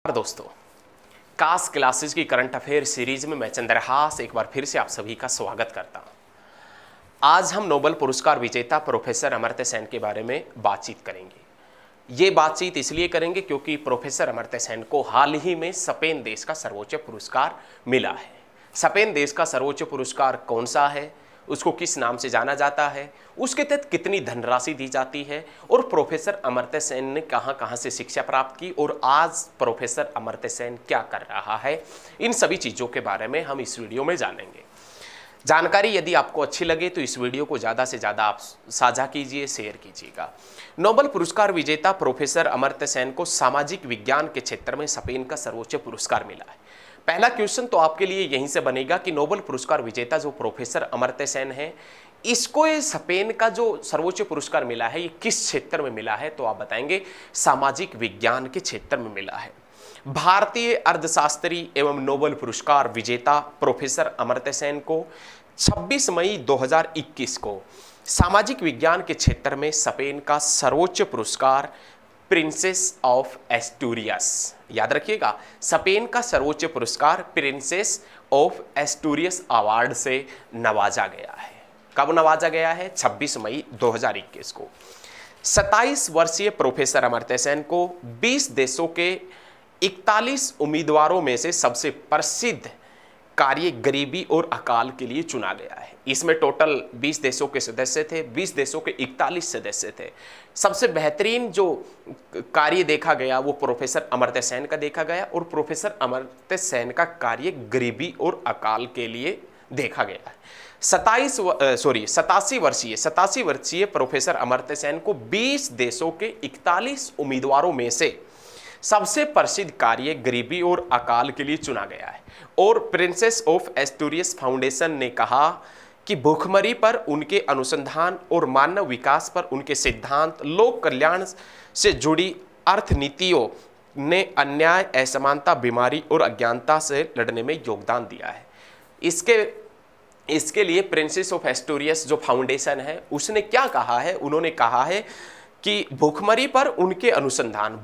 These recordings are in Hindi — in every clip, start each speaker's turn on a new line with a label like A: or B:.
A: दोस्तों, कास क्लासेस की करंट अफेयर सीरीज में मैं चंद्रहास एक बार फिर से आप सभी का स्वागत करता हूं। आज हम नोबेल पुरस्कार विजेता प्रोफेसर अमर्त्य सेन के बारे में बातचीत करेंगे। ये बातचीत इसलिए करेंगे क्योंकि प्रोफेसर अमर्त्य सेन को हाल ही में स्पेन देश का सर्वोच्च पुरस्कार मिला है। स्पेन देश का सर्वोच्च पुरस्कार कौन सा है, उसको किस नाम से जाना जाता है, उसके तहत कितनी धनराशि दी जाती है और प्रोफेसर अमर्त्य सेन ने कहां कहां से शिक्षा प्राप्त की और आज प्रोफेसर अमर्त्य सेन क्या कर रहा है, इन सभी चीज़ों के बारे में हम इस वीडियो में जानेंगे। जानकारी यदि आपको अच्छी लगे तो इस वीडियो को ज़्यादा से ज़्यादा आप साझा कीजिए, शेयर कीजिएगा। नोबेल पुरस्कार विजेता प्रोफेसर अमर्त्य सेन को सामाजिक विज्ञान के क्षेत्र में स्पेन का सर्वोच्च पुरस्कार मिला है। पहला क्वेश्चन तो आपके लिए यहीं से बनेगा कि नोबेल पुरस्कार विजेता जो प्रोफेसर अमर्त्य सेन है, इसको ये स्पेन का जो सर्वोच्च पुरस्कार मिला है, ये किस क्षेत्र में मिला है? तो आप बताएंगे सामाजिक विज्ञान के क्षेत्र में मिला है। भारतीय अर्थशास्त्री एवं नोबेल पुरस्कार विजेता प्रोफेसर अमर्त्य सेन को 26 मई 2021 को सामाजिक विज्ञान के क्षेत्र में स्पेन का सर्वोच्च पुरस्कार प्रिंसेस ऑफ एस्टूरियस, याद रखिएगा, स्पेन का सर्वोच्च पुरस्कार प्रिंसेस ऑफ एस्टूरियस अवार्ड से नवाजा गया है। कब नवाजा गया है? 26 मई 2021 को। 27 वर्षीय प्रोफेसर अमर्त्य सेन को 20 देशों के 41 उम्मीदवारों में से सबसे प्रसिद्ध कार्य गरीबी और अकाल के लिए चुना गया है। इसमें टोटल 20 देशों के सदस्य थे, 20 देशों के 41 सदस्य थे। सबसे बेहतरीन जो कार्य देखा गया वो प्रोफेसर अमर्त्य सेन का देखा गया और प्रोफेसर अमर्त्य सेन का कार्य गरीबी और अकाल के लिए देखा गया है। 87 वर्षीय प्रोफेसर अमर्त्य सेन को 20 देशों के 41 उम्मीदवारों में से सबसे प्रसिद्ध कार्य गरीबी और अकाल के लिए चुना गया है और प्रिंसेस ऑफ एस्टूरियस फाउंडेशन ने कहा कि भूखमरी पर उनके अनुसंधान और मानव विकास पर उनके सिद्धांत, लोक कल्याण से जुड़ी अर्थनीतियों ने अन्याय, असमानता, बीमारी और अज्ञानता से लड़ने में योगदान दिया है। इसके लिए प्रिंसेस ऑफ एस्टूरियस जो फाउंडेशन है उसने क्या कहा है? उन्होंने कहा है कि भूखमरी पर उनके अनुसंधान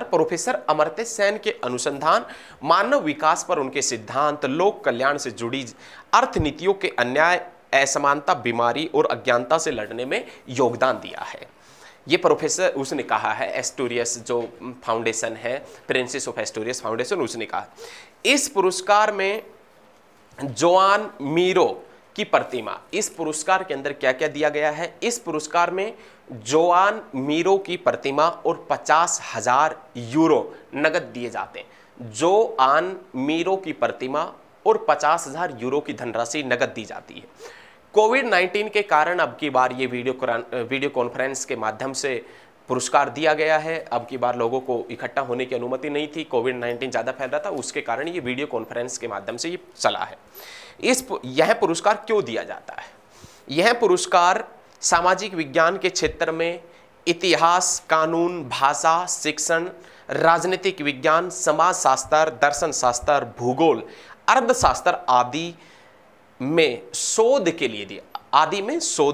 A: प्रोफेसर अमर्त्य सेन के अनुसंधान, मानव विकास पर उनके सिद्धांत, लोक कल्याण से जुड़ी अर्थनीतियों के अन्याय, असमानता, बीमारी और अज्ञानता से लड़ने में योगदान दिया है। ये प्रोफेसर उसने कहा है, एस्टूरियस जो फाउंडेशन है, प्रिंसेस ऑफ एस्टूरियस फाउंडेशन, उसने कहा। इस पुरस्कार में जोआन मीरो की प्रतिमा, इस पुरस्कार के अंदर क्या क्या दिया गया है? इस पुरस्कार में जोआन मीरो की प्रतिमा और 50,000 यूरो नगद दिए जाते हैं। जोआन मीरो की प्रतिमा और 50,000 यूरो की धनराशि नगद दी जाती है। कोविड-19 के कारण अब की बार ये वीडियो कॉन्फ्रेंस के माध्यम से पुरस्कार दिया गया है। अब की बार लोगों को इकट्ठा होने की अनुमति नहीं थी, कोविड-19 ज़्यादा फैल रहा था, उसके कारण ये वीडियो कॉन्फ्रेंस के माध्यम से ये चला है। यह पुरस्कार क्यों दिया जाता है? यह पुरस्कार सामाजिक विज्ञान के क्षेत्र में इतिहास, कानून, भाषा, शिक्षण, राजनीतिक विज्ञान, समाजशास्त्र, दर्शन शास्त्र, भूगोल, अर्थशास्त्र आदि में शोध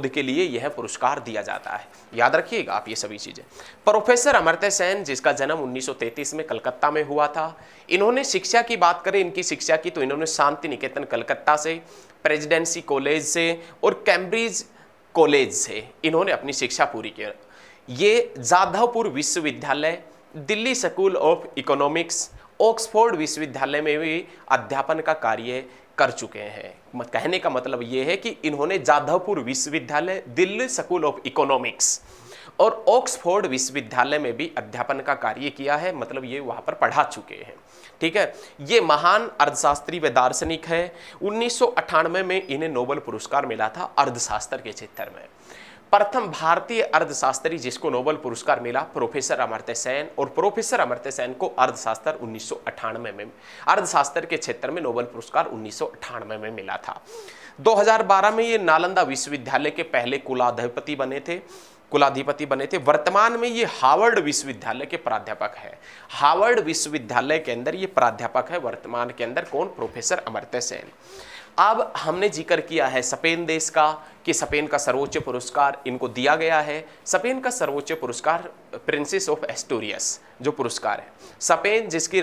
A: के लिए यह पुरस्कार दिया जाता है। याद रखिएगा आप ये सभी चीजें। प्रोफेसर अमर्त्य सेन, जिसका जन्म 1933 में कलकत्ता में हुआ था, इन्होंने शिक्षा की बात करें, इनकी शिक्षा की तो इन्होंने शांति निकेतन कलकत्ता से, प्रेसिडेंसी कॉलेज से और कैम्ब्रिज कॉलेज से इन्होंने अपनी शिक्षा पूरी की। ये जाधवपुर विश्वविद्यालय, Delhi school of economics, Oxford विश्वविद्यालय में भी अध्यापन का कार्य कर चुके हैं। कहने का मतलब ये है कि इन्होंने जाधवपुर विश्वविद्यालय, दिल्ली स्कूल ऑफ इकोनॉमिक्स और ऑक्सफोर्ड विश्वविद्यालय में भी अध्यापन का कार्य किया है, मतलब ये वहां पर पढ़ा चुके हैं। ठीक है, ये महान अर्थशास्त्री व दार्शनिक है। 1998 में इन्हें नोबेल पुरस्कार मिला था अर्थशास्त्र के क्षेत्र में। प्रथम भारतीय अर्थशास्त्री जिसको नोबेल पुरस्कार मिला प्रोफेसर अमर्त्य सेन, और प्रोफेसर अमर्त्य सेन को अर्थशास्त्र 1998 में, अर्थशास्त्र के क्षेत्र में नोबेल पुरस्कार 1998 में मिला था। 2012 में ये नालंदा विश्वविद्यालय के पहले कुलाधिपति बने थे। वर्तमान में ये हार्वर्ड विश्वविद्यालय के प्राध्यापक है। हार्वर्ड विश्वविद्यालय के अंदर ये प्राध्यापक है वर्तमान के अंदर। कौन? प्रोफेसर अमर्त्य सेन। अब हमने जिक्र किया है स्पेन देश का कि स्पेन का सर्वोच्च पुरस्कार इनको दिया गया है। स्पेन का सर्वोच्च पुरस्कार प्रिंसेस ऑफ एस्टोरियस जो पुरस्कार है। स्पेन जिसकी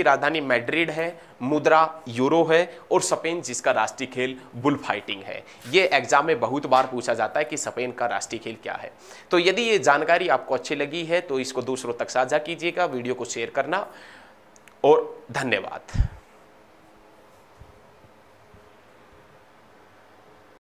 A: राजधानी मैड्रिड है, मुद्रा यूरो है, और स्पेन जिसका राष्ट्रीय खेल बुल फाइटिंग है। ये एग्जाम में बहुत बार पूछा जाता है कि स्पेन का राष्ट्रीय खेल क्या है। तो यदि ये जानकारी आपको अच्छी लगी है तो इसको दूसरों तक साझा कीजिएगा, वीडियो को शेयर करना, और धन्यवाद।